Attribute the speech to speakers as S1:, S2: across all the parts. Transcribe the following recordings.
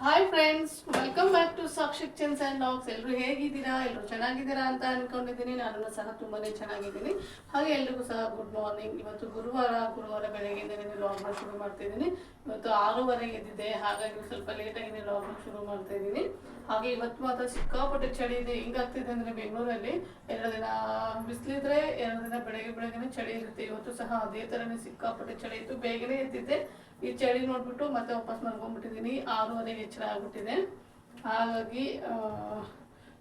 S1: Hi friends, welcome back to Sakshi kitchens and logs. ಎಲ್ಲರೂ ಹೇಗಿದ್ದೀರಾ? ಎಲ್ಲರೂ ಚೆನ್ನಾಗಿದ್ದೀರಾ ಅಂತ ಅನ್ಕೊಂಡಿದ್ದೀನಿ. ನಾನು ಸಹ ತುಂಬಾನೇ ಚೆನ್ನಾಗಿದ್ದೀನಿ. ಹಾಗೆ ಎಲ್ರಿಗೂ ಸಹ ಗುಡ್ ಮಾರ್ನಿಂಗ್. ಇವತ್ತು ಗುರುವಾರ ಬೆಳಗ್ಗೆಯಿಂದ ನಾನು ಲಾಗ್ನ ಶುರು ಮಾಡ್ತಿದ್ದೀನಿ. ಇವತ್ತು 6:30 ಎದ್ದಿದೆ, ಹಾಗಾಗಿ ಸ್ವಲ್ಪ ಲೇಟಾಗಿ ಲಾಗ್ನ ಶುರು ಮಾಡ್ತಾ ಇದ್ದೀನಿ. ಹಾಗೆ ಇವತ್ತು ಮಾತ್ರ ಸಿಕ್ಕಾಪಟ್ಟೆ ಚಳಿ ಇದೆ. ಹಿಂಗಾಗ್ತಿದೆ ಅಂದರೆ ಬೆಂಗಳೂರಲ್ಲಿ 2 ದಿನ ಬಿಸಿಲಿದ್ರೆ 2 ದಿನ ಬೆಳಗ್ಗೆನೇ ಚಳಿ ಇರುತ್ತೆ. ಇವತ್ತು ಸಹ ಅದೇ ಥರನೇ ಸಿಕ್ಕಾಪಟ್ಟೆ ಚಳಿ ಇತ್ತು. ಬೇಗನೆ ಎದ್ದಿದ್ದೆ. ಈ ಚಳಿ ನೋಡ್ಬಿಟ್ಟು ಮತ್ತೆ ವಾಪಸ್ ಮಲ್ಕೊಂಡ್ಬಿಟ್ಟಿದ್ದೀನಿ. 6:30 ಎಚ್ಚರ ಆಗ್ಬಿಟ್ಟಿದೆ. ಹಾಗಾಗಿ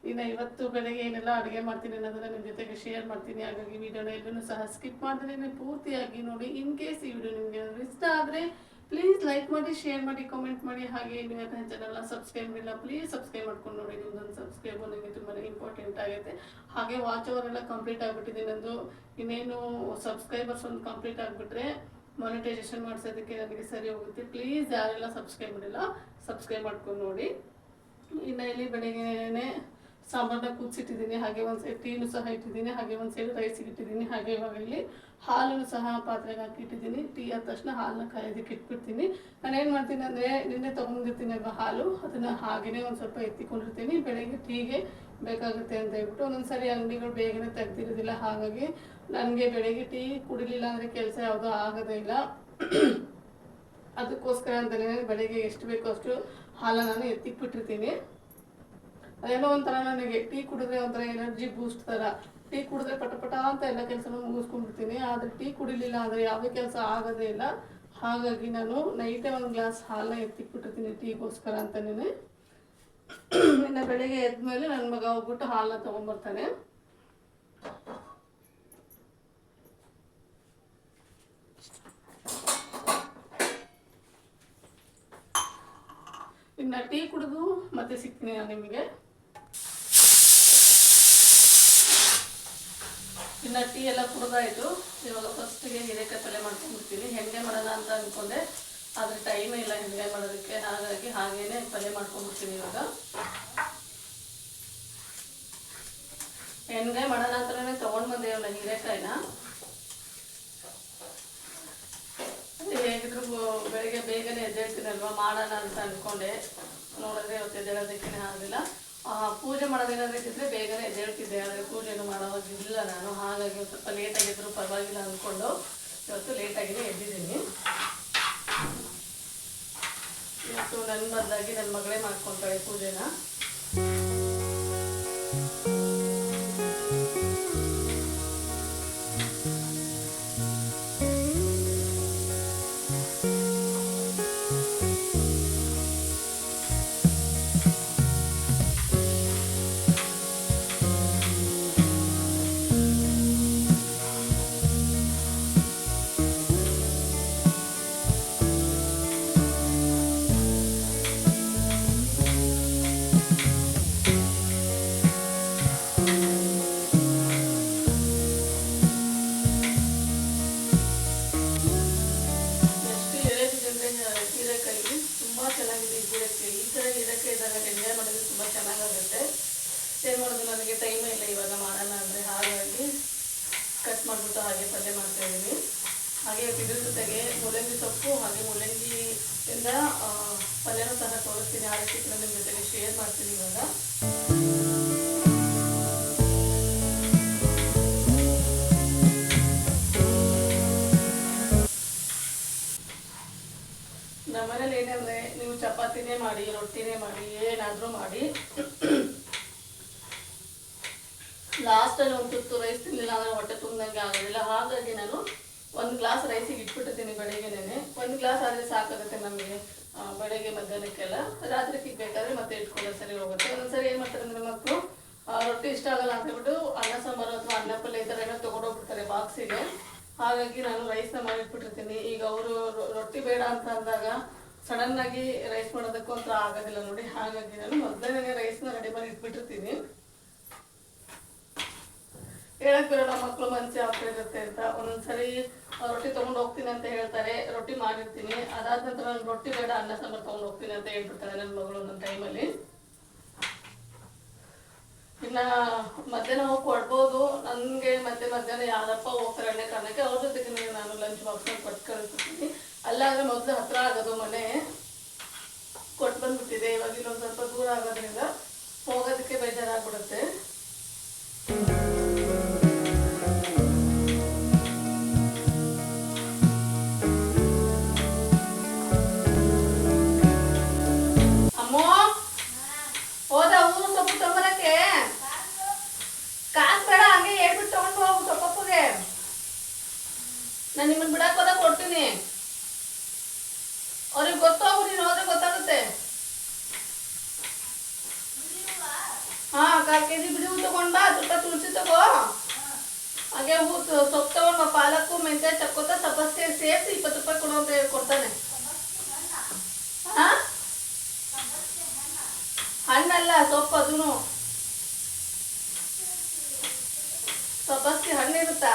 S1: ಇನ್ನು ಇವತ್ತು ಬೆಳಗ್ಗೆ ಏನೆಲ್ಲ ಅಡುಗೆ ಮಾಡ್ತೀನಿ ಅನ್ನೋದನ್ನ ನಿಮ್ಮ ಜೊತೆಗೆ ಶೇರ್ ಮಾಡ್ತೀನಿ. ಹಾಗಾಗಿ ವಿಡಿಯೋನ ಎಲ್ಲೂ ಸಹ ಸ್ಕಿಪ್ ಮಾಡಿದ್ರೆ ಪೂರ್ತಿಯಾಗಿ ನೋಡಿ. ಇನ್ ಕೇಸ್ ಈ ವಿಡಿಯೋ ನಿಮಗೆ ಇಷ್ಟ ಆದರೆ ಪ್ಲೀಸ್ ಲೈಕ್ ಮಾಡಿ, ಶೇರ್ ಮಾಡಿ, ಕಾಮೆಂಟ್ ಮಾಡಿ. ಹಾಗೆ ನೀವು ಚಾನಲ್ನ ಸಬ್ಸ್ಕ್ರೈಬ್ ಇಲ್ಲ ಪ್ಲೀಸ್ ಸಬ್ಸ್ಕ್ರೈಬ್ ಮಾಡ್ಕೊಂಡು ನೋಡಿ. ನಿಮ್ದೊಂದು ಸಬ್ಸ್ಕ್ರೈಬ್ ನನಗೆ ತುಂಬಾ ಇಂಪಾರ್ಟೆಂಟ್ ಆಗುತ್ತೆ. ಹಾಗೆ ವಾಚ್ ಓವರ್ ಎಲ್ಲ ಕಂಪ್ಲೀಟ್ ಆಗಿಬಿಟ್ಟಿದೆ ನಂದು. ಇನ್ನೇನು ಸಬ್ಸ್ಕ್ರೈಬರ್ಸ್ ಒಂದು ಕಂಪ್ಲೀಟ್ ಆಗಿಬಿಟ್ರೆ ಮಾನಿಟೈಸೇಷನ್ ಮಾಡಿಸೋದಕ್ಕೆ ನನಗೆ ಸರಿ ಹೋಗುತ್ತೆ. ಪ್ಲೀಸ್ ಯಾರೆಲ್ಲ ಸಬ್ಸ್ಕ್ರೈಬ್ ಮಾಡಿಲ್ಲ ಸಬ್ಸ್ಕ್ರೈಬ್ ಮಾಡ್ಕೊಂಡು ನೋಡಿ. ಇನ್ನು ಇಲ್ಲಿ ಬೆಳಗ್ಗೆನೇ ಸಾಂಬಾರನ್ನ ಕೂದಿಸಿಟ್ಟಿದ್ದೀನಿ. ಹಾಗೆ ಒಂದು ಸೈಡ್ ಟೀನು ಸಹ ಇಟ್ಟಿದ್ದೀನಿ. ಹಾಗೆ ಒಂದು ಸೈಡ್ ರೈಸಿಗೆ ಇಟ್ಟಿದ್ದೀನಿ. ಹಾಗೆ ಇವಾಗ ಇಲ್ಲಿ ಹಾಲನ್ನು ಸಹ ಪಾತ್ರೆಗೆ ಹಾಕಿ ಇಟ್ಟಿದ್ದೀನಿ. ಟೀ ಆದ ತಕ್ಷಣ ಹಾಲನ್ನ ಕಾಯೋದಕ್ಕೆ ಇಟ್ಬಿಡ್ತೀನಿ. ನಾನೇನು ಮಾಡ್ತೀನಿ ಅಂದರೆ ನಿನ್ನೆ ತೊಗೊಂಡಿರ್ತೀನಿ ಅಲ್ವಾ ಹಾಲು, ಅದನ್ನು ಹಾಗೆಯೇ ಒಂದು ಸ್ವಲ್ಪ ಎತ್ತಿಕೊಂಡಿರ್ತೀನಿ. ಬೆಳಗ್ಗೆ ಟೀಗೆ ಬೇಕಾಗುತ್ತೆ ಅಂತ ಹೇಳ್ಬಿಟ್ಟು ಒಂದೊಂದ್ಸರಿ ಅಂಗಡಿಗಳು ಬೇಗನೆ ತೆಗ್ದಿರೋದಿಲ್ಲ. ಹಾಗಾಗಿ ನನಗೆ ಬೆಳಗ್ಗೆ ಟೀ ಕುಡಿಲಿಲ್ಲ ಅಂದರೆ ಕೆಲಸ ಯಾವುದೂ ಆಗೋದೇ ಇಲ್ಲ. ಅದಕ್ಕೋಸ್ಕರ ಅಂತಲೇ ಬೆಳಗ್ಗೆ ಎಷ್ಟು ಬೇಕೋ ಅಷ್ಟು ಹಾಲನ್ನು ನಾನು ಎತ್ತಿಕ್ಬಿಟ್ಟಿರ್ತೀನಿ. ಅದೇನೋ ಒಂಥರ ನನಗೆ ಟೀ ಕುಡಿದ್ರೆ ಒಂಥರ ಎನರ್ಜಿ ಬೂಸ್ಟ್ ಥರ. ಟೀ ಕುಡಿದ್ರೆ ಪಟ ಅಂತ ಎಲ್ಲ ಕೆಲಸನೂ ಮುಗಿಸ್ಕೊಂಡ್ಬಿಡ್ತೀನಿ. ಆದರೆ ಟೀ ಕುಡಿಲಿಲ್ಲ ಅಂದರೆ ಯಾವುದೇ ಕೆಲಸ ಆಗೋದೇ ಇಲ್ಲ. ಹಾಗಾಗಿ ನಾನು ನೈಟೇ ಒಂದು ಗ್ಲಾಸ್ ಹಾಲನ್ನ ಎತ್ತಿಕ್ಬಿಟ್ಟಿರ್ತೀನಿ ಟೀಗೋಸ್ಕರ ಅಂತಲೇ. ಇನ್ನು ಬೆಳಗ್ಗೆ ಎದ್ಮೇಲೆ ನನ್ನ ಮಗ ಹೋಗ್ಬಿಟ್ಟು ಹಾಲನ್ನ ತೊಗೊಂಡ್ಬರ್ತಾನೆ. ಇನ್ನು ಟೀ ಕುಡಿದು ಮತ್ತೆ ಸಿಗ್ತೀನಿ ನಾನು ನಿಮಗೆ. ಇನ್ನು ಟೀ ಎಲ್ಲ ಕುಡ್ದಾಯಿತು. ಇವಾಗ ಫಸ್ಟಿಗೆ ಹೀರೆಕಾಯಿ ಪಲ್ಯ ಮಾಡ್ಕೊಂಡ್ಬಿಡ್ತೀನಿ. ಹೆಂಗೆ ಮಾಡೋಣ ಅಂತ ಅಂದ್ಕೊಂಡೆ, ಆದರೆ ಟೈಮೇ ಇಲ್ಲ ಹೆಂಗೆ ಮಾಡೋದಕ್ಕೆ. ಹಾಗಾಗಿ ಹಾಗೇನೆ ಪಲ್ಯ ಮಾಡ್ಕೊಂಡ್ಬಿಡ್ತೀನಿ. ಇವಾಗ ಹೆಂಗೆ ಮಾಡೋಣ ಅಂತಲೇ ತೊಗೊಂಡು ಬಂದೇವಲ್ಲ ಹೀರೆಕಾಯಿನ. ಹೇಗಿದ್ರು ಬೆಳಿಗ್ಗೆ ಬೇಗನೆ ಎದ್ದೇಳ್ತೀನಲ್ವ, ಮಾಡೋಣ ಅಂತ ಅಂದ್ಕೊಂಡೆ. ನೋಡಿದ್ರೆ ಇವತ್ತು ಎದ್ದೇಳೋದಕ್ಕೆ ಆಗಲಿಲ್ಲ. ಪೂಜೆ ಮಾಡೋದೇನಾದ್ರೂ ಇದ್ದರೆ ಬೇಗನೆ ಎದ್ದೇಳ್ತಿದ್ದೆ, ಆದರೆ ಪೂಜೆನೂ ಮಾಡೋವಾಗಿಲ್ಲ ನಾನು. ಹಾಗಾಗಿ ಒಂದು ಸ್ವಲ್ಪ ಲೇಟಾಗಿದ್ದರೂ ಪರವಾಗಿಲ್ಲ ಅಂದ್ಕೊಂಡು ಇವತ್ತು ಲೇಟಾಗಿಯೇ ಎದ್ದಿದ್ದೀನಿ. ಇವತ್ತು ನನ್ನ ಬದಲಾಗಿ ನನ್ನ ಮಗಳೇ ಮಾಡ್ಕೊತಾಳೆ ಪೂಜೆನ. ಏನು ಮಾಡೋದು, ನನಗೆ ಟೈಮೇ ಇಲ್ಲ ಇವಾಗ ಮಾಡೋಣ ಅಂದರೆ. ಹಾಗಾಗಿ ಕಟ್ ಮಾಡಿಬಿಟ್ಟು ಹಾಗೆ ಪಲ್ಯ ಮಾಡ್ತಾಯಿದ್ದೀನಿ. ಹಾಗೆ ಇದ್ರ ಜೊತೆಗೆ ಮೂಲಂಗಿ ಸೊಪ್ಪು ಹಾಗೆ ಮೂಲಂಗಿಯಿಂದ ಪಲ್ಯನೂ ಸಹ ತೋರಿಸ್ತೀನಿ. ಆ ರೆಸಿಪಿನ ನಿಮ್ಮ ಜೊತೆಗೆ ಶೇರ್ ಮಾಡ್ತೀನಿ. ಇವಾಗ ನಮ್ಮನೇಲಿ ಏನಂದರೆ, ನೀವು ಚಪಾತಿನೇ ಮಾಡಿ, ರೊಟ್ಟಿನೇ ಮಾಡಿ, ಏನಾದರೂ ಮಾಡಿ, ಲಾಸ್ಟಲ್ಲಿ ಒಂದು ತುತ್ತು ರೈಸ್ ತಿನ್ನಲಿಲ್ಲ ಅಂದರೆ ಹೊಟ್ಟೆ ತುಂಬಿದಂಗೆ ಆಗೋದಿಲ್ಲ. ಹಾಗಾಗಿ ನಾನು ಒಂದು ಗ್ಲಾಸ್ ರೈಸಿಗೆ ಇಟ್ಬಿಟ್ಟಿರ್ತೀನಿ ಬೆಳಗ್ಗೆನೇ. ಒಂದು ಗ್ಲಾಸ್ ಆದರೆ ಸಾಕಾಗುತ್ತೆ ನಮಗೆ ಬೆಳಗ್ಗೆ ಮಧ್ಯಾಹ್ನಕ್ಕೆಲ್ಲ. ರಾತ್ರಿಗೆ ಬೇಕಾದರೆ ಮತ್ತೆ ಇಟ್ಕೊಂಡ್ರೆ ಸರಿ ಹೋಗುತ್ತೆ. ಒಂದೊಂದ್ಸರಿ ಏನು ಮಾಡ್ತಾರೆ ಅಂದರೆ ಮಕ್ಕಳು ರೊಟ್ಟಿ ಇಷ್ಟ ಆಗಲ್ಲ ಅಂತ ಹೇಳ್ಬಿಟ್ಟು ಅನ್ನ ಸಾಂಬಾರು ಅಥವಾ ಅನ್ನ ಪಲ್ಯ ಈ ಥರ ಏನೋ ತೊಗೊಂಡೋಗ್ಬಿಡ್ತಾರೆ ಬಾಕ್ಸಿಗೆ. ಹಾಗಾಗಿ ನಾನು ರೈಸ್ನ ಮಾಡಿಟ್ಬಿಟ್ಟಿರ್ತೀನಿ. ಈಗ ಅವರು ರೊಟ್ಟಿ ಬೇಡ ಅಂತ ಅಂದಾಗ ಸಡನ್ನಾಗಿ ರೈಸ್ ಮಾಡೋದಕ್ಕೂ ಅಂತ ಆಗೋದಿಲ್ಲ ನೋಡಿ. ಹಾಗಾಗಿ ನಾನು ಮೊದಲನೇ ರೈಸ್ನ ರೆಡಿ ಮಾಡಿ ಇಟ್ಬಿಟ್ಟಿರ್ತೀನಿ. ಹೇಳಕ್ ಬರೋಲ್ಲ, ಮಕ್ಕಳು ಮನಸ್ಸೇ ಆಗ್ತಾ ಇರುತ್ತೆ ಅಂತ. ಒಂದೊಂದ್ಸರಿ ರೊಟ್ಟಿ ತೊಗೊಂಡು ಹೋಗ್ತೀನಿ ಅಂತ ಹೇಳ್ತಾರೆ, ರೊಟ್ಟಿ ಮಾಡಿರ್ತೀನಿ. ಅದಾದ ನಂತರ ನಾನು ರೊಟ್ಟಿ ಬೇಡ ಅನ್ನ ಸಾಂಬಾರು ತೊಗೊಂಡು ಹೋಗ್ತೀನಿ ಅಂತ ಹೇಳ್ಬಿಡ್ತಾರೆ ನನ್ನ ಮಗಳು ಒಂದೊಂದು ಟೈಮಲ್ಲಿ. ಇನ್ನು ಮಧ್ಯಾಹ್ನ ಹೋಗಿ ಕೊಡ್ಬೋದು ನನಗೆ. ಮತ್ತೆ ಮಧ್ಯಾಹ್ನ ಯಾರಪ್ಪ ಹೋಗ್ತಾರೆ ಎಣ್ಣೆ ಕಾರಣಕ್ಕೆ ಅವ್ರ ಜೊತೆಗೆ ನಾನು ಲಂಚ್ ಬಾಕ್ಸ್ನ ಕೊಟ್ಟು ಕಳಿಸ್ತೀನಿ. ಅಲ್ಲಾದರೆ ಮೊದಲು ಹತ್ರ ಆಗೋದು ಮನೆ, ಕೊಟ್ಟು ಬಂದ್ಬಿಟ್ಟಿದೆ. ಇದೆ. ಇವಾಗ ಇಲ್ಲೊಂದು ಸ್ವಲ್ಪ ದೂರ ಆಗೋದ್ರಿಂದ ಹೋಗೋದಕ್ಕೆ ಬೇಜಾರಾಗ್ಬಿಡುತ್ತೆ. ಅಮ್ಮೋ ಹೋದ ಊರು ಸೊಪ್ಪು ತಗೊಂಬರಕ್ಕೆ ಕಾಸು ಬೇಡ, ಹಂಗೆ ಹೇಳ್ಬಿಟ್ಟು ತಗೊಂಡು ಹೋಗು ಸೊಪ್ಪಪ್ಪಗೆ. ನಾನು ನಿಮ್ಮನ್ನು ಬಿಡಕ್ಕೆ ಹೋದಾಗ ಕೊಡ್ತೀನಿ. ಅವ್ರಿಗೆ ಗೊತ್ತಾಗು, ನೀನು ಹೋದ್ರೆ ಗೊತ್ತಾಗುತ್ತೆ. ಹಾ, 4 kg ಬಿಡಿ ಹೂ ತಗೊಂಡ್ ಬಾ, ಸ್ವಲ್ಪ ತುಳಸಿ ತಗೋ, ಹಾಗೆ ಹೂ ಸೊಪ್ಪು ತಗೊಂಡ್ ಬಾ, ಪಾಲಕ್ಕು ಮೆಂತ್ಯ ಚಕ್ಕೋತ ಸಬ್ಬಸ್ಗೆ ಸೇರಿಸಿ 20 ರೂಪಾಯಿ ಕೊಡು ಅಂತ ಕೊಡ್ತಾನೆ. ಹಾ, ಹಣ್ಣಲ್ಲ ಸೊಪ್ಪು, ಅದೂ ಸಬ್ಬಸ್ಗೆ ಹಣ್ಣು ಇರುತ್ತಾ?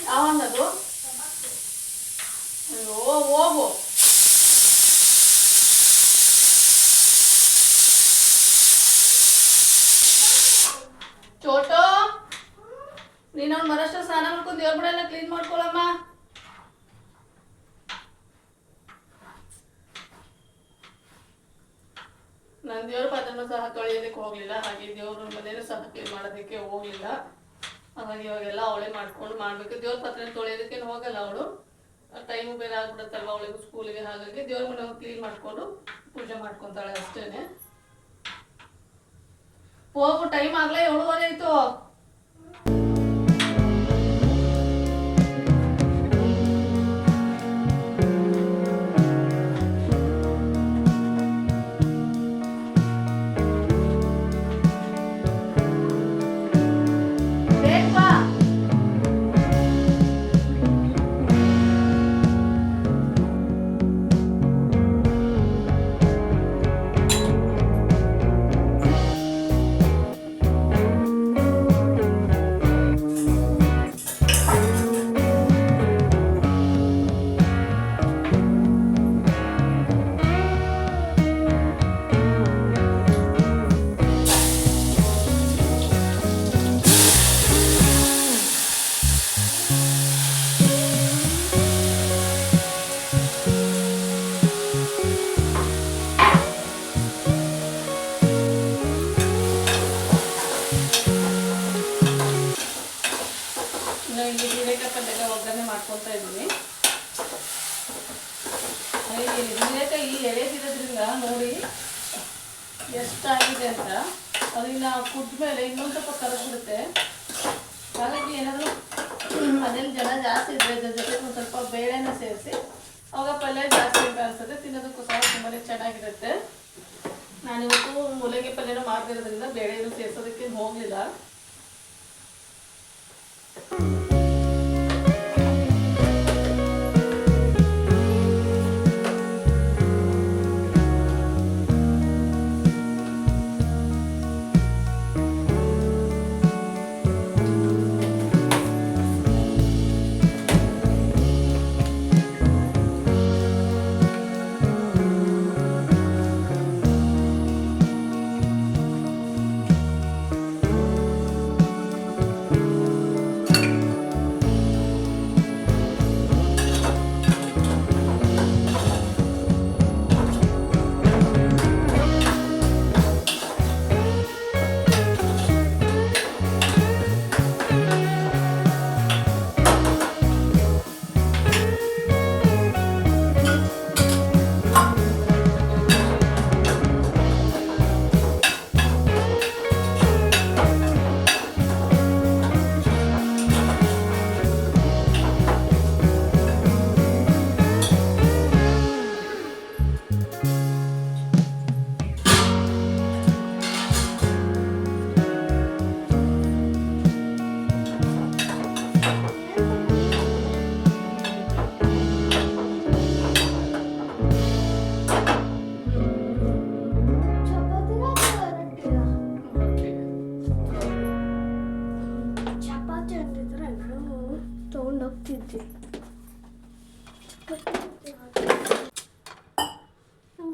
S1: ಯಾವ ಹಣ್ಣದು? ಅಯ್ಯೋ ಹೋಗು. ಚೋಟೋ, ನೀನು ಅವ್ನು ಬರೋಷ್ಟು ಸ್ನಾನ ಮಾಡ್ಕೊಂಡು ದೇವ್ರ ಬಿಡ ಎಲ್ಲ ಕ್ಲೀನ್ ಮಾಡ್ಕೊಳಮ್ಮ. ನಾನು ದೇವ್ರ ಪಾತ್ರನೂ ಸಹ ತೊಳೆಯೋದಕ್ಕೆ ಹೋಗ್ಲಿಲ್ಲ, ಹಾಗೆ ದೇವ್ರ ಮನೇನೂ ಸಹ ಕ್ಲೀನ್ ಮಾಡೋದಕ್ಕೆ ಹೋಗ್ಲಿಲ್ಲ. ಹಾಗಾಗಿ ಇವಾಗೆಲ್ಲ ಅವಳೇ ಮಾಡ್ಬೇಕು. ದೇವ್ರ ಪಾತ್ರೆ ತೊಳೆಯೋದಕ್ಕೆ ಹೋಗಲ್ಲ ಅವಳು, ಟೈಮು ಬೇರೆ ಆಗ್ಬಿಡುತ್ತಲ್ವ ಅವಳಿಗೂ ಸ್ಕೂಲಿಗೆ. ಹಾಗಾಗಿ ದೇವ್ರ ಮನೆ ಕ್ಲೀನ್ ಮಾಡ್ಕೊಂಡು ಪೂಜೆ ಮಾಡ್ಕೊತಾಳೆ ಅಷ್ಟೇನೆ. ಹೋಗು, ಟೈಮ್ ಆಗ್ಲೇ 7:15 ಆಯ್ತು. ಇಲ್ಲಿ ಹೀರೆಕಾಯಿ ಪಲ್ಯಗೆ ಒಗ್ಗರಣೆ ಮಾಡ್ಕೊತಾ ಇದ್ದೀನಿ. ಹೀರೆಕಾಯಿ ಎಳೆದಿರೋದ್ರಿಂದ ನೋಡಿ ಎಷ್ಟಾಗಿದೆ ಅಂತ. ಅದನ್ನ ಕುದ್ದ ಮೇಲೆ ಇನ್ನೊಂದು ಸ್ವಲ್ಪ ಕರಗ್ಬಿಡುತ್ತೆ. ಹಾಗಾಗಿ ಏನಾದರೂ ಮನೇಲಿ ಜನ ಜಾಸ್ತಿ ಇದ್ರೆ ಇದ್ರ ಜೊತೆಗೆ ಒಂದು ಸ್ವಲ್ಪ ಬೇಳೆನ ಸೇರಿಸಿ ಅವಾಗ ಪಲ್ಯ ಜಾಸ್ತಿ ಅಂತ ಅನ್ಸುತ್ತೆ, ತಿನ್ನೋದಕ್ಕೂ ಸಹ ತುಂಬಾ ಚೆನ್ನಾಗಿರುತ್ತೆ. ನಾನಿವತ್ತು ಮೂಲಂಗಿ ಪಲ್ಯನೂ ಮಾಡ್ತಿರೋದ್ರಿಂದ ಬೇಳೆನೂ ಸೇರಿಸೋದಕ್ಕೆ ಹೋಗಲಿಲ್ಲ.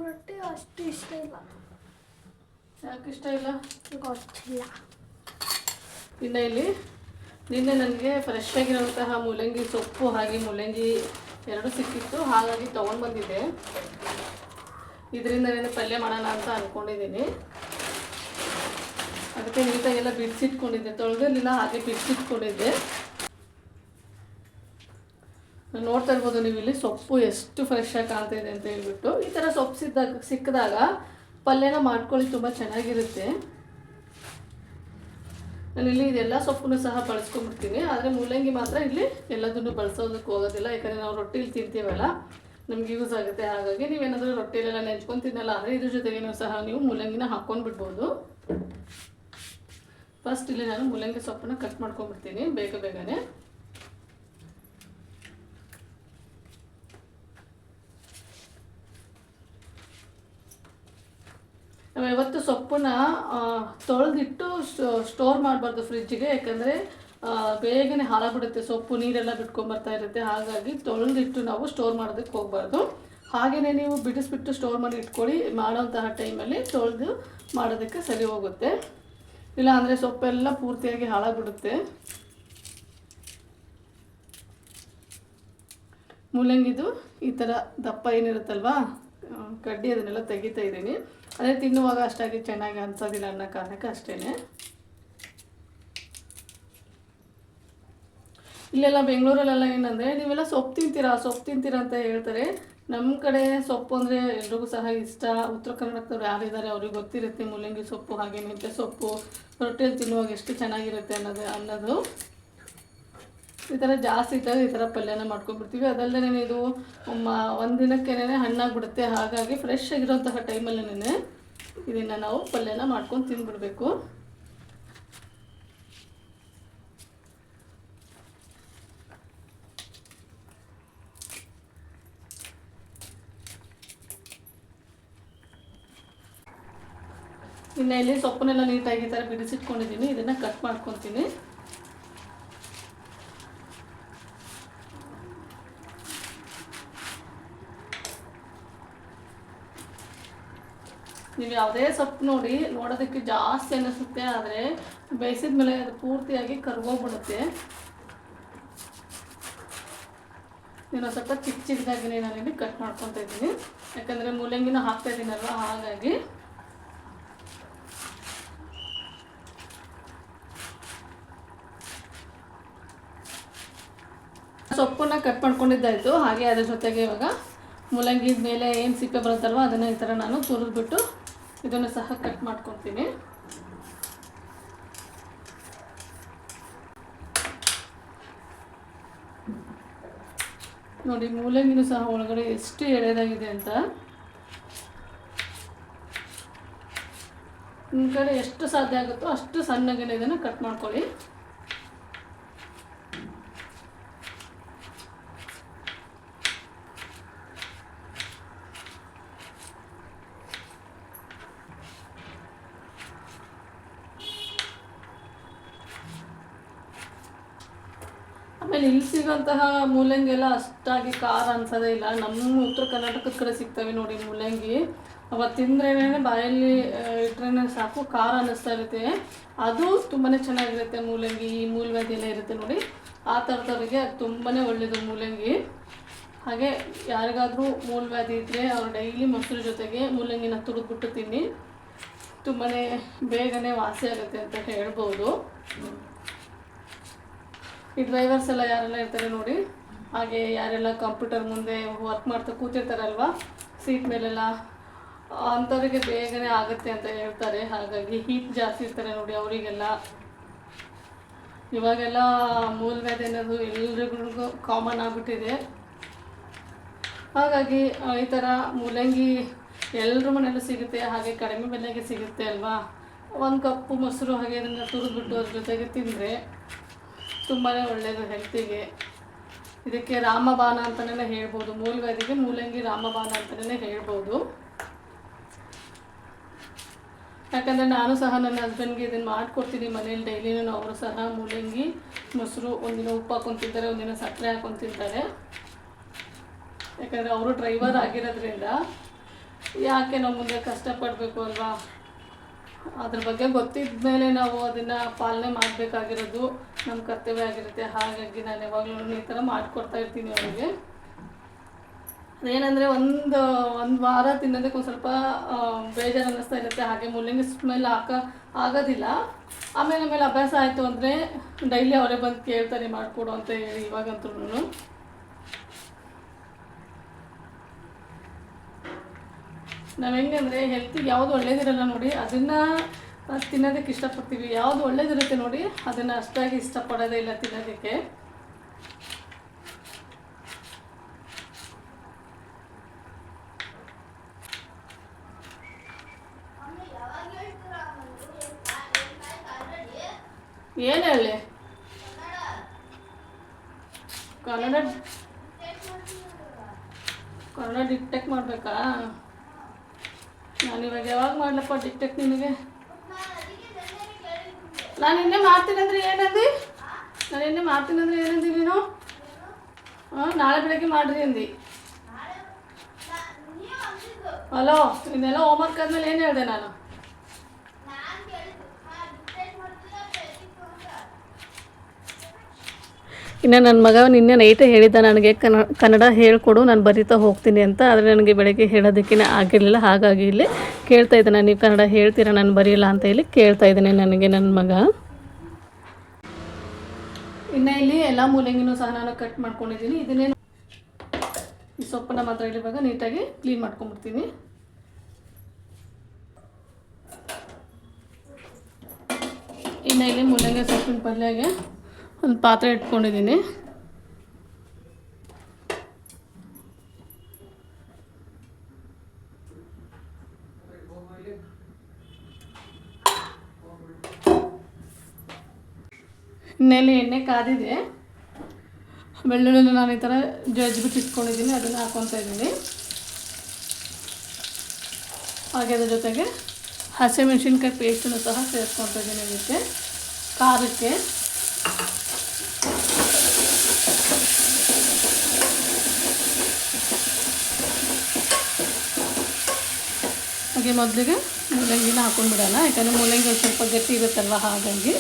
S2: ರೊಟ್ಟಿ ಅಷ್ಟು ಇಷ್ಟ ಇಲ್ಲ.
S1: ಯಾಕೆ ಇಷ್ಟ ಇಲ್ಲ
S2: ಗೊತ್ತಿಲ್ಲ.
S1: ಇನ್ನು ಇಲ್ಲಿ ನಿನ್ನೆ ನನಗೆ ಫ್ರೆಶ್ ಆಗಿರುವಂತಹ ಮೂಲಂಗಿ ಸೊಪ್ಪು ಹಾಗೆ ಮೂಲಂಗಿ ಎರಡು ಸಿಕ್ಕಿತ್ತು, ಹಾಗಾಗಿ ತೊಗೊಂಡು ಬಂದಿದ್ದೆ. ಇದರಿಂದ ಪಲ್ಯ ಮಾಡೋಣ ಅಂತ ಅಂದ್ಕೊಂಡಿದ್ದೀನಿ. ಅದಕ್ಕೆ ನೀಟಾಗೆಲ್ಲ ಬಿಡಿಸಿಟ್ಕೊಂಡಿದ್ದೆ, ತೊಳೆದಿರಲಿಲ್ಲ, ಹಾಗೆ ಬಿಡಿಸಿಟ್ಕೊಂಡಿದ್ದೆ. ನೋಡ್ತಾ ಇರ್ಬೋದು ನೀವು ಇಲ್ಲಿ ಸೊಪ್ಪು ಎಷ್ಟು ಫ್ರೆಶ್ ಆಗಿ ಕಾಣ್ತಾ ಇದೆ ಅಂತ ಹೇಳ್ಬಿಟ್ಟು. ಈ ಥರ ಸೊಪ್ಪು ಸಿಕ್ಕಿದಾಗ ಪಲ್ಯನ ಮಾಡ್ಕೊಳ್ಳಿ, ತುಂಬ ಚೆನ್ನಾಗಿರುತ್ತೆ. ನಾನಿಲ್ಲಿ ಇದೆಲ್ಲ ಸೊಪ್ಪನ್ನು ಸಹ ಬಳಸ್ಕೊಂಡ್ಬಿಡ್ತೀನಿ, ಆದರೆ ಮೂಲಂಗಿ ಮಾತ್ರ ಇಲ್ಲಿ ಎಲ್ಲದನ್ನು ಬಳಸೋದಕ್ಕೆ ಹೋಗೋದಿಲ್ಲ, ಯಾಕಂದರೆ ನಾವು ರೊಟ್ಟಿಲಿ ತಿಂತೀವಲ್ಲ, ನಮ್ಗೆ ಯೂಸ್ ಆಗುತ್ತೆ. ಹಾಗಾಗಿ ನೀವೇನಾದರೂ ರೊಟ್ಟಿಲೆಲ್ಲ ನೆಂಚ್ಕೊಂಡು ತಿನ್ನಲ್ಲ ಅಂದರೆ ಇದ್ರ ಜೊತೆಗೇನೂ ಸಹ ನೀವು ಮೂಲಂಗಿನ ಹಾಕ್ಕೊಂಡು ಬಿಡ್ಬೋದು. ಫಸ್ಟ್ ಇಲ್ಲಿ ನಾನು ಮೂಲಂಗಿ ಸೊಪ್ಪನ್ನ ಕಟ್ ಮಾಡ್ಕೊಂಡ್ಬಿಡ್ತೀನಿ ಬೇಗನೆ. ನಾವು ಯಾವತ್ತು ಸೊಪ್ಪನ್ನ ತೊಳೆದಿಟ್ಟು ಸ್ಟೋರ್ ಮಾಡಬಾರ್ದು ಫ್ರಿಜ್ಜಿಗೆ, ಯಾಕಂದರೆ ಬೇಗನೆ ಹಾಳಾಗ್ಬಿಡುತ್ತೆ, ಸೊಪ್ಪು ನೀರೆಲ್ಲ ಬಿಟ್ಕೊಂಬರ್ತಾ ಇರುತ್ತೆ. ಹಾಗಾಗಿ ತೊಳೆದಿಟ್ಟು ನಾವು ಸ್ಟೋರ್ ಮಾಡೋದಕ್ಕೆ ಹೋಗಬಾರ್ದು. ಹಾಗೆಯೇ ನೀವು ಬಿಡಿಸ್ಬಿಟ್ಟು ಸ್ಟೋರ್ ಮಾಡಿ ಇಟ್ಕೊಳ್ಳಿ, ಮಾಡೋಂತಹ ಟೈಮಲ್ಲಿ ತೊಳೆದು ಮಾಡೋದಕ್ಕೆ ಸರಿ ಹೋಗುತ್ತೆ. ಇಲ್ಲ ಅಂದರೆ ಸೊಪ್ಪೆಲ್ಲ ಪೂರ್ತಿಯಾಗಿ ಹಾಳಾಗ್ಬಿಡುತ್ತೆ. ಮೂಲಂಗಿದು ಈ ಥರ ದಪ್ಪ ಏನಿರುತ್ತಲ್ವಾ ಕಡ್ಡಿ, ಅದನ್ನೆಲ್ಲ ತೆಗಿತಾ ಇದ್ದೀನಿ. ಅದೇ ತಿನ್ನುವಾಗ ಅಷ್ಟಾಗಿ ಚೆನ್ನಾಗಿ ಅನ್ಸೋದಿಲ್ಲ ಅನ್ನೋ ಕಾರಣಕ್ಕೆ ಅಷ್ಟೇ. ಇಲ್ಲೆಲ್ಲ ಬೆಂಗಳೂರಲ್ಲೆಲ್ಲ ಏನಂದರೆ ನೀವೆಲ್ಲ ಸೊಪ್ಪು ತಿಂತೀರಾ ಅಂತ ಹೇಳ್ತಾರೆ. ನಮ್ಮ ಕಡೆ ಸೊಪ್ಪು ಅಂದರೆ ಎಲ್ರಿಗೂ ಸಹ ಇಷ್ಟ. ಉತ್ತರ ಕರ್ನಾಟಕದವ್ರು ಯಾರಿದ್ದಾರೆ ಅವ್ರಿಗೆ ಗೊತ್ತಿರುತ್ತೆ ಮೂಲಂಗಿ ಸೊಪ್ಪು, ಹಾಗೆ ಮೆಂತ್ಯ ಸೊಪ್ಪು ರೊಟ್ಟಿಯಲ್ಲಿ ತಿನ್ನುವಾಗ ಎಷ್ಟು ಚೆನ್ನಾಗಿರುತ್ತೆ ಅನ್ನೋದು. ಈ ಥರ ಜಾಸ್ತಿ ಇದ್ದಾಗ ಈ ಥರ ಪಲ್ಯನ ಮಾಡ್ಕೊಂಡ್ಬಿಡ್ತೀವಿ. ಅದಲ್ಲದೆ ಇದು ಒಂದು ದಿನಕ್ಕೇನೆ ಹಣ್ಣಾಗ್ಬಿಡುತ್ತೆ. ಹಾಗಾಗಿ ಫ್ರೆಶ್ ಆಗಿರೋಂತಹ ಟೈಮಲ್ಲೇ ಇದನ್ನು ನಾವು ಪಲ್ಯನ ಮಾಡ್ಕೊಂಡು ತಿಂದ್ಬಿಡ್ಬೇಕು. ಇನ್ನು ಇಲ್ಲಿ ಸೊಪ್ಪನ್ನೆಲ್ಲ ನೀಟಾಗಿ ಈ ಥರ ಬಿಡಿಸಿಟ್ಕೊಂಡಿದ್ದೀನಿ, ಇದನ್ನು ಕಟ್ ಮಾಡ್ಕೊತೀನಿ. ನೀವು ಯಾವುದೇ ಸೊಪ್ಪು ನೋಡೋದಕ್ಕೆ ಜಾಸ್ತಿ ಅನ್ನಿಸುತ್ತೆ, ಆದರೆ ಬೇಯಿಸಿದ ಮೇಲೆ ಅದು ಪೂರ್ತಿಯಾಗಿ ಕರ್ಗೋಗ್ಬಿಡುತ್ತೆ. ನಾನು ಸ್ವಲ್ಪ ಚಿಕ್ಕದಾಗಿನೇ ನಾನಿಲ್ಲಿ ಕಟ್ ಮಾಡ್ಕೊತಾ ಇದ್ದೀನಿ, ಯಾಕಂದರೆ ಮೂಲಂಗಿನ ಹಾಕ್ತಾ ಇದ್ದೀನಲ್ವ, ಹಾಗಾಗಿ. ಸೊಪ್ಪನ್ನ ಕಟ್ ಮಾಡ್ಕೊಂಡಿದ್ದಾಯಿತು. ಹಾಗೆ ಅದ್ರ ಜೊತೆಗೆ ಇವಾಗ ಮೂಲಂಗಿ ಮೇಲೆ ಏನು ಸಿಪ್ಪೆ ಬರುತ್ತಲ್ವ ಅದನ್ನು ಈ ಥರ ನಾನು ತುರಿದ್ಬಿಟ್ಟು ಇದನ್ನು ಸಹ ಕಟ್ ಮಾಡ್ಕೊತೀನಿ. ನೋಡಿ ಮೂಲಂಗಿನೂ ಸಹ ಒಳಗಡೆ ಎಷ್ಟು ಎಳೆದಾಗಿದೆ ಅಂತ. ನಿಮ್ಮ ಕಡೆ ಎಷ್ಟು ಸಾಧ್ಯ ಆಗುತ್ತೋ ಅಷ್ಟು ಸಣ್ಣಗೆ ಇದನ್ನು ಕಟ್ ಮಾಡ್ಕೊಳ್ಳಿ. ಆಮೇಲೆ ಇಲ್ಲಿ ಸಿಗೋಂತಹ ಮೂಲಂಗಿ ಎಲ್ಲ ಅಷ್ಟಾಗಿ ಖಾರ ಅನ್ಸೋದೇ ಇಲ್ಲ. ನಮ್ಮ ಉತ್ತರ ಕರ್ನಾಟಕದ ಕಡೆ ಸಿಗ್ತವೆ ನೋಡಿ ಮೂಲಂಗಿ, ಅವತ್ತು ತಿಂದ್ರೇ ಬಾಯಲ್ಲಿ ಇಟ್ರೇ ಸಾಕು ಖಾರ ಅನ್ನಿಸ್ತಾ ಇರುತ್ತೆ. ಅದು ತುಂಬಾ ಚೆನ್ನಾಗಿರುತ್ತೆ ಮೂಲಂಗಿ. ಈ ಮೂಲವ್ಯಾಧಿ ಎಲ್ಲ ಇರುತ್ತೆ ನೋಡಿ, ಆ ಥರದವರಿಗೆ ಅದು ತುಂಬಾ ಒಳ್ಳೆಯದು ಮೂಲಂಗಿ. ಹಾಗೆ ಯಾರಿಗಾದರೂ ಮೂಲವ್ಯಾಧಿ ಇದ್ದರೆ ಅವರು ಡೈಲಿ ಮೊಸರು ಜೊತೆಗೆ ಮೂಲಂಗಿನ ತುರಿದ್ಬಿಟ್ಟು ತಿನ್ನಿ, ತುಂಬಾ ಬೇಗನೆ ವಾಸಿ ಆಗುತ್ತೆ ಅಂತ ಹೇಳ್ಬೋದು. ಈ ಡ್ರೈವರ್ಸ್ ಎಲ್ಲ ಯಾರೆಲ್ಲ ಇರ್ತಾರೆ ನೋಡಿ, ಹಾಗೆ ಯಾರೆಲ್ಲ ಕಂಪ್ಯೂಟರ್ ಮುಂದೆ ವರ್ಕ್ ಮಾಡ್ತಾ ಕೂತಿರ್ತಾರಲ್ವ ಸೀಟ್ ಮೇಲೆಲ್ಲ, ಅಂಥವ್ರಿಗೆ ಬೇಗನೆ ಆಗುತ್ತೆ ಅಂತ ಹೇಳ್ತಾರೆ. ಹಾಗಾಗಿ ಹೀಟ್ ಜಾಸ್ತಿ ಇರ್ತಾರೆ ನೋಡಿ ಅವರಿಗೆಲ್ಲ. ಇವಾಗೆಲ್ಲ ಮೂಲವ್ಯಾಧಿ ಅನ್ನೋದು ಎಲ್ರಿಗೂ ಕಾಮನ್ ಆಗಿಬಿಟ್ಟಿದೆ. ಹಾಗಾಗಿ ಈ ಥರ ಮೂಲಂಗಿ ಎಲ್ಲರ ಮನೆಯಲ್ಲೂ ಸಿಗುತ್ತೆ, ಹಾಗೆ ಕಡಿಮೆ ಬೆಲೆಗೆ ಸಿಗುತ್ತೆ ಅಲ್ವಾ. ಒಂದು ಕಪ್ಪು ಮೊಸರು ಹಾಗೆ ಅದನ್ನು ತುರಿದ್ಬಿಟ್ಟು ಅದ್ರ ಜೊತೆಗೆ ತಿಂದರೆ ತುಂಬಾ ಒಳ್ಳೆಯದು ಹೆಲ್ತಿಗೆ. ಇದಕ್ಕೆ ರಾಮಬಾಣ ಅಂತಲೇ ಹೇಳ್ಬೋದು, ಮೂಲವ್ಯಾಧಿಗೆ ಮೂಲಂಗಿ ರಾಮಬಾಣ ಅಂತಲೇ ಹೇಳ್ಬೋದು. ಯಾಕಂದರೆ ನಾನು ಸಹ ನನ್ನ ಹಸ್ಬೆಂಡ್ಗೆ ಇದನ್ನು ಮಾಡಿಕೊಡ್ತೀನಿ ಮನೇಲಿ ಡೈಲಿನೂ. ಅವರು ಸಹ ಮೂಲಂಗಿ ಮೊಸರು ಒಂದಿನ ಉಪ್ಪು ಹಾಕೊಂಡು ತಿಂತಾರೆ, ಒಂದಿನ ಸಕ್ಕರೆ ಹಾಕೊಂಡು ತಿಂತಾರೆ. ಯಾಕಂದರೆ ಅವರು ಡ್ರೈವರ್ ಆಗಿರೋದ್ರಿಂದ ಯಾಕೆ ನಾವು ಮುಂದೆ ಕಷ್ಟಪಡಬೇಕು ಅಲ್ವಾ, ಅದ್ರ ಬಗ್ಗೆ ಗೊತ್ತಿದ್ದ ಮೇಲೆ ನಾವು ಅದನ್ನು ಪಾಲನೆ ಮಾಡಬೇಕಾಗಿರೋದು ನಮ್ಮ ಕರ್ತವ್ಯ ಆಗಿರುತ್ತೆ. ಹಾಗಾಗಿ ನಾನು ಯಾವಾಗಲೂ ಈ ಥರ ಮಾಡಿಕೊಡ್ತಾ ಇರ್ತೀನಿ ಅವರಿಗೆ. ಏನಂದರೆ ಒಂದು ವಾರ ತಿನ್ನೋದಕ್ಕೆ ಒಂದು ಸ್ವಲ್ಪ ಬೇಜಾರು ಅನ್ನಿಸ್ತಾ ಇರುತ್ತೆ. ಹಾಗೆ ಮೂಲಂಗಿ ಸ್ಮೆಲ್ ಆಗೋದಿಲ್ಲ. ಆಮೇಲೆ ಅಭ್ಯಾಸ ಆಯಿತು ಅಂದರೆ ಡೈಲಿ ಅವರೇ ಬಂದು ಕೇಳ್ತಾರೆ ಮಾಡಿಕೊಡು ಅಂತ ಹೇಳಿ. ಇವಾಗಂತೂ ನಾವು ಹೆಂಗೆ ಅಂದರೆ ಹೆಲ್ತಿಗೆ ಯಾವುದು ಒಳ್ಳೇದಿರಲ್ಲ ನೋಡಿ ಅದನ್ನು ತಿನ್ನೋದಕ್ಕೆ ಇಷ್ಟಪಡ್ತೀವಿ. ಯಾವುದು ಒಳ್ಳೇದಿರುತ್ತೆ ನೋಡಿ ಅದನ್ನು ಅಷ್ಟಾಗಿ ಇಷ್ಟಪಡೋದೇ ಇಲ್ಲ ತಿನ್ನೋದಕ್ಕೆ. ಏನು ಹೇಳಿ? ಕನ್ನಡ ಡಿಕ್ಟೇಟ್ ಮಾಡಬೇಕಾ? ನಾನು ಇವಾಗ ಯಾವಾಗ ಮಾಡ್ಲಪ್ಪ ಡಿಕ್ಟೇಟ್ ನಿನಗೆ? ನಾನು ಇನ್ನೇ ಮಾಡ್ತೀನಿ ಅಂದರೆ ಏನಂದು? ನಾನು ಇನ್ನೇ ಮಾಡ್ತೀನಿ ಅಂದರೆ ಏನಂದಿ ನೀನು? ನಾಳೆ ಬೆಳಗ್ಗೆ ಮಾಡ್ರಿ ಅಂದು. ಹಲೋ, ಇನ್ನೆಲ್ಲ ಹೋಮ್ವರ್ಕ್ ಆದಮೇಲೆ ಏನು ಹೇಳಿದೆ ನಾನು? ಇನ್ನು ನನ್ನ ಮಗ ನಿನ್ನೆ ನೈಟೇ ಹೇಳಿದ್ದ ನನಗೆ ಕನ್ನಡ ಹೇಳ್ಕೊಡು ನಾನು ಬರಿತಾ ಹೋಗ್ತೀನಿ ಅಂತ. ಆದರೆ ನನಗೆ ಬೆಳಗ್ಗೆ ಹೇಳೋದಕ್ಕೆ ಆಗಿರಲಿಲ್ಲ. ಹಾಗಾಗಿ ಇಲ್ಲಿ ಕೇಳ್ತಾ ಇದ್ದಾನೆ, ನೀವು ಕನ್ನಡ ಹೇಳ್ತೀರಾ ನಾನು ಬರೆಯಲ್ಲ ಅಂತ ಹೇಳಿ ಕೇಳ್ತಾ ಇದ್ದಾನೆ ನನಗೆ ನನ್ನ ಮಗ. ಇನ್ನು ಇಲ್ಲಿ ಎಲ್ಲ ಮೂಲಂಗಿನೂ ಸಹ ನಾನು ಕಟ್ ಮಾಡ್ಕೊಂಡಿದ್ದೀನಿ. ಇದನ್ನೇನು ಈ ಸೊಪ್ಪನ್ನು ಮಾತ್ರ ಇಲ್ಲಿ ಇವಾಗ ನೀಟಾಗಿ ಕ್ಲೀನ್ ಮಾಡ್ಕೊಂಡ್ಬಿಡ್ತೀನಿ. ಇನ್ನು ಇಲ್ಲಿ ಮೂಲಂಗಿ ಸೊಪ್ಪಿನ ಪಲ್ಯಗೆ ಒಂದು ಪಾತ್ರೆ ಇಟ್ಕೊಂಡಿದ್ದೀನಿ. ಇನ್ನೆಲ್ಲಿ ಎಣ್ಣೆ ಕಾದಿದೆ. ಬೆಳ್ಳುಳ್ಳಿ ನಾನು ಈ ಥರ ಜಜ್ಜಿಬಿಟ್ಟು ಇಟ್ಕೊಂಡಿದ್ದೀನಿ, ಅದನ್ನು ಹಾಕ್ಕೊತಾ ಇದ್ದೀನಿ. ಹಾಗೆ ಅದ್ರ ಜೊತೆಗೆ ಹಸಿಮೆಣಸಿನ್ಕಾಯಿ ಪೇಸ್ಟನ್ನು ಸಹ ಸೇರಿಸ್ಕೊತಾ ಇದ್ದೀನಿ ಇದಕ್ಕೆ ಖಾರಕ್ಕೆ. ಹಾಗೆ ಮೊದಲಿಗೆ ಮೂಲಂಗಿನ ಹಾಕೊಂಡ್ಬಿಡೋಣ, ಯಾಕಂದರೆ ಮೂಲಂಗಿ ಒಂದು ಸ್ವಲ್ಪ ಗಟ್ಟಿ ಇರುತ್ತಲ್ವ ಹಾಗಾಗಿ.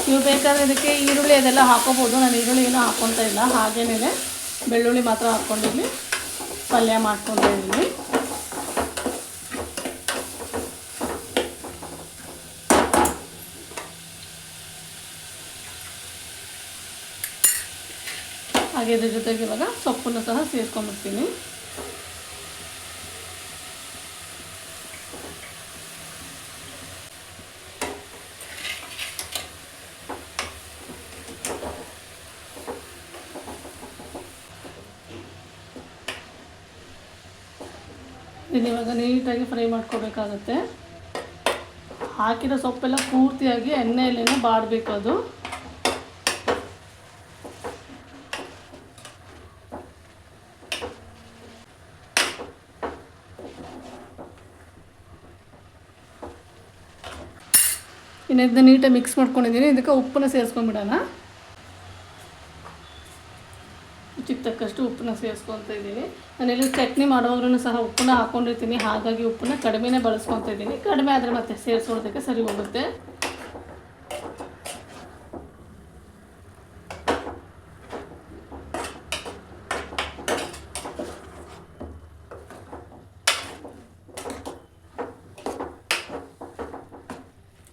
S1: ನೀವು ಬೇಕಾದರೆ ಇದಕ್ಕೆ ಈರುಳ್ಳಿ ಅದೆಲ್ಲ ಹಾಕೋಬೋದು. ನಾನು ಈರುಳ್ಳಿ ಏನೂ ಹಾಕ್ಕೊತಾ ಇಲ್ಲ, ಹಾಗೇನೇ ಬೆಳ್ಳುಳ್ಳಿ ಮಾತ್ರ ಹಾಕ್ಕೊಂಡಿದ್ದೀನಿ, ಪಲ್ಯ ಮಾಡ್ಕೊತಾ ಇದ್ದೀನಿ. ಹಾಗೆ ಇದ್ರ ಜೊತೆಗೆ ಇವಾಗ ಸೊಪ್ಪನ್ನು ಸಹ ಸೇರಿಸ್ಕೊಂಡ್ಬಿಡ್ತೀನಿ. ಇದನ್ನ ಇವಾಗ ನೀಟಾಗಿ ಫ್ರೈ ಮಾಡ್ಕೋಬೇಕಾಗತ್ತೆ. ಹಾಕಿರೋ ಸೊಪ್ಪೆಲ್ಲ ಪೂರ್ತಿಯಾಗಿ ಎಣ್ಣೆಯಲ್ಲೇನೆ ಬಾಡಬೇಕು ಅದು. ಇನ್ನು ಇದನ್ನ ನೀಟಾಗಿ ಮಿಕ್ಸ್ ಮಾಡ್ಕೊಂಡಿದ್ದೀನಿ. ಇದಕ್ಕೆ ಉಪ್ಪನ್ನ ಸೇರಿಸ್ಕೊಂಡ್ಬಿಡೋಣ. ರುಚಿಗೆ ತಕ್ಕಷ್ಟು ಉಪ್ಪನ್ನ ಸೇರಿಸ್ಕೊತಾ ಇದ್ದೀನಿ. ನಾನೆಲ್ಲಿ ಚಟ್ನಿ ಮಾಡುವಾಗ್ಲೂ ಸಹ ಉಪ್ಪನ್ನ ಹಾಕ್ಕೊಂಡಿರ್ತೀನಿ, ಹಾಗಾಗಿ ಉಪ್ಪನ್ನ ಕಡಿಮೆನೇ ಬಳಸ್ಕೊತಾ ಇದ್ದೀನಿ. ಕಡಿಮೆ ಆದರೆ ಮತ್ತೆ ಸೇರಿಸೋದಕ್ಕೆ ಸರಿ ಹೋಗುತ್ತೆ.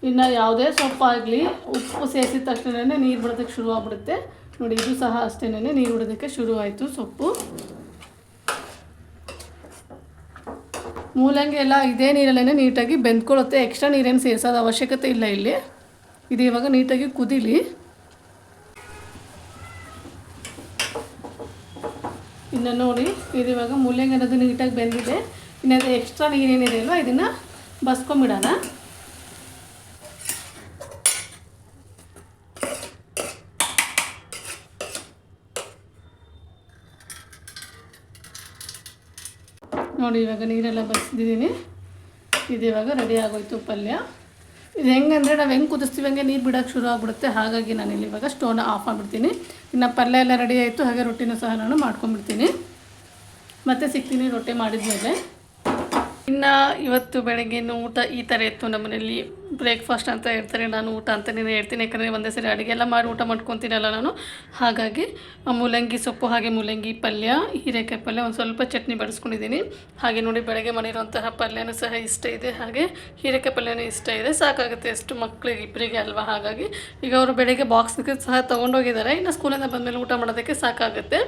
S1: ಇನ್ನು ಯಾವುದೇ ಸೊಪ್ಪಾಗಲಿ ಉಪ್ಪು ಸೇರಿಸಿದ ತಕ್ಷಣವೇ ನೀರು ಬಿಡೋದಕ್ಕೆ ಶುರು ಆಗ್ಬಿಡುತ್ತೆ ನೋಡಿ. ಇದು ಸಹ ಅಷ್ಟೇನೆ ನೀರು ಬಿಡೋದಕ್ಕೆ ಶುರು ಆಯಿತು ಸೊಪ್ಪು. ಮೂಲಂಗಿ ಎಲ್ಲ ಇದೇ ನೀರಲ್ಲೇ ನೀಟಾಗಿ ಬೆಂದ್ಕೊಳ್ಳುತ್ತೆ. ಎಕ್ಸ್ಟ್ರಾ ನೀರೇನು ಸೇರಿಸೋದು ಅವಶ್ಯಕತೆ ಇಲ್ಲ ಇಲ್ಲಿ. ಇದು ಇವಾಗ ನೀಟಾಗಿ ಕುದೀಲಿ. ಇನ್ನು ನೋಡಿ, ಇದು ಇವಾಗ ಮೂಲಂಗಿ ಅನ್ನೋದು ನೀಟಾಗಿ ಬೆಂದಿದೆ. ಇನ್ನು ಅದು ಎಕ್ಸ್ಟ್ರಾ ನೀರೇನಿದೆ ಅಲ್ವ ಇದನ್ನು ಬಸ್ಕೊಂಬಿಡೋಣ. ನೋಡಿ ಇವಾಗ ನೀರೆಲ್ಲ ಬಸಿದಿದ್ದೀನಿ. ಇದು ಇವಾಗ ರೆಡಿ ಆಗೋಯ್ತು ಪಲ್ಯ. ಇದು ಹೆಂಗಂದರೆ ನಾವು ಹೆಂಗೆ ಕುದಿಸ್ತೀವಿ ಹಂಗೆ ನೀರು ಬಿಡೋಕ್ಕೆ ಶುರು ಆಗಿಬಿಡುತ್ತೆ. ಹಾಗಾಗಿ ನಾನಿಲ್ಲಿ ಇವಾಗ ಸ್ಟೋವ್ನ ಆಫ್ ಮಾಡಿಬಿಡ್ತೀನಿ. ಇನ್ನು ಪಲ್ಯ ಎಲ್ಲ ರೆಡಿ ಆಯಿತು. ಹಾಗೆ ರೊಟ್ಟಿನೂ ಸಹ ನಾನು ಮಾಡ್ಕೊಂಡ್ಬಿಡ್ತೀನಿ. ಮತ್ತೆ ಸಿಗ್ತೀನಿ ರೊಟ್ಟಿ ಮಾಡಿದ್ಮೇಲೆ. ಇನ್ನು ಇವತ್ತು ಬೆಳಗ್ಗೆನು ಊಟ ಈ ಥರ ಇತ್ತು ನಮ್ಮನೇಲಿ. ಬ್ರೇಕ್ಫಾಸ್ಟ್ ಅಂತ ಹೇಳ್ತಾರೆ, ನಾನು ಊಟ ಅಂತಲೇ ಹೇಳ್ತೀನಿ. ಯಾಕಂದರೆ ಒಂದೇ ಸರಿ ಅಡುಗೆ ಎಲ್ಲ ಮಾಡಿ ಊಟ ಮಾಡ್ಕೊತೀನಲ್ಲ ನಾನು. ಹಾಗಾಗಿ ಮೂಲಂಗಿ ಸೊಪ್ಪು, ಹಾಗೆ ಮೂಲಂಗಿ ಪಲ್ಯ, ಹೀರೆಕಾಯಿ ಪಲ್ಯ, ಒಂದು ಸ್ವಲ್ಪ ಚಟ್ನಿ ಬಡಿಸ್ಕೊಂಡಿದ್ದೀನಿ. ಹಾಗೆ ನೋಡಿ ಬೆಳಗ್ಗೆ ಮಾಡಿರೋಂತಹ ಪಲ್ಯನೂ ಸಹ ಇಷ್ಟ ಇದೆ, ಹಾಗೆ ಹೀರೆಕಾಯಿ ಪಲ್ಯನೂ ಇಷ್ಟ ಇದೆ. ಸಾಕಾಗುತ್ತೆ ಅಷ್ಟು ಮಕ್ಕಳಿಗೆ ಇಬ್ಬರಿಗೆ ಅಲ್ವಾ. ಹಾಗಾಗಿ ಈಗ ಅವರು ಬೆಳಗ್ಗೆ ಬಾಕ್ಸ್ಗೆ ಸಹ ತೊಗೊಂಡೋಗಿದ್ದಾರೆ. ಇನ್ನು ಸ್ಕೂಲಿಂದ ಬಂದಮೇಲೆ ಊಟ ಮಾಡೋದಕ್ಕೆ ಸಾಕಾಗುತ್ತೆ.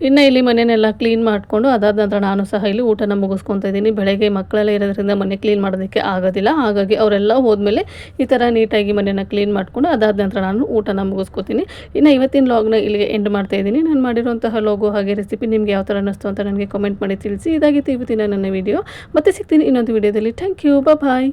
S1: ಇನ್ನು ಇಲ್ಲಿ ಮನೆಯನ್ನೆಲ್ಲ ಕ್ಲೀನ್ ಮಾಡಿಕೊಂಡು ಅದಾದ ನಂತರ ನಾನು ಸಹ ಇಲ್ಲಿ ಊಟನ ಮುಗಿಸ್ಕೊತಾ ಇದ್ದೀನಿ. ಬೆಳಗ್ಗೆ ಮಕ್ಕಳೆಲ್ಲ ಇರೋದ್ರಿಂದ ಮನೆ ಕ್ಲೀನ್ ಮಾಡೋದಕ್ಕೆ ಆಗೋದಿಲ್ಲ. ಹಾಗಾಗಿ ಅವರೆಲ್ಲ ಹೋದ್ಮೇಲೆ ಈ ಥರ ನೀಟಾಗಿ ಮನೆಯನ್ನು ಕ್ಲೀನ್ ಮಾಡಿಕೊಂಡು ಅದಾದ ನಂತರ ನಾನು ಊಟನ ಮುಗಿಸ್ಕೊತೀನಿ. ಇನ್ನು ಇವತ್ತಿನ ಲಾಗ್ನ ಇಲ್ಲಿಗೆ ಎಂಡ್ ಮಾಡ್ತಾ ಇದ್ದೀನಿ. ನಾನು ಮಾಡಿರುವಂತಹ ಲಾಗು ಹಾಗೆ ರೆಸಿಪಿ ನಿಮಗೆ ಯಾವ ಥರ ಅನ್ನಿಸ್ತು ಅಂತ ನನಗೆ ಕಮೆಂಟ್ ಮಾಡಿ ತಿಳಿಸಿ. ಇದಾಗಿತ್ತು ಇವತ್ತಿನ ನನ್ನ ವಿಡಿಯೋ. ಮತ್ತೆ ಸಿಗ್ತೀನಿ ಇನ್ನೊಂದು ವಿಡಿಯೋದಲ್ಲಿ. Thank you, bye.